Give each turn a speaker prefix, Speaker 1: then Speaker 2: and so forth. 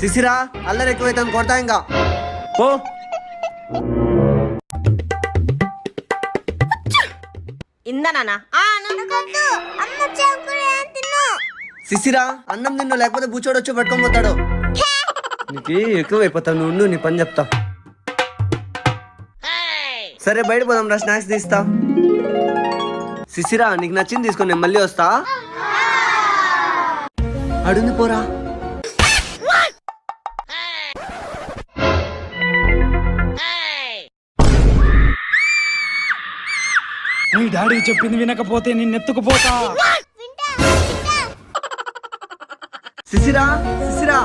Speaker 1: శిశిరా అల్లరి ఎక్కువైతే కొడతా ఇంకా పో.
Speaker 2: ఇందనా
Speaker 1: శిశిరా అన్నం తిన్ను, లేకపోతే బూచోడు వచ్చి పట్టుకొని పోతాడు. నీకు ఎక్కువైపోతావు, నువ్వు ఉండు, నీ పని చెప్తా. సరే బయట పోదాం రా, స్నాక్స్ తీస్తా. శిశిరా నీకు నచ్చింది తీసుకొని నేను మళ్ళీ వస్తా. అడుంది పోరా.
Speaker 3: నీ డాడీ చెప్పింది వినకపోతే నిన్నెత్తుకుపోతా.
Speaker 1: శిశిరా శిశిరా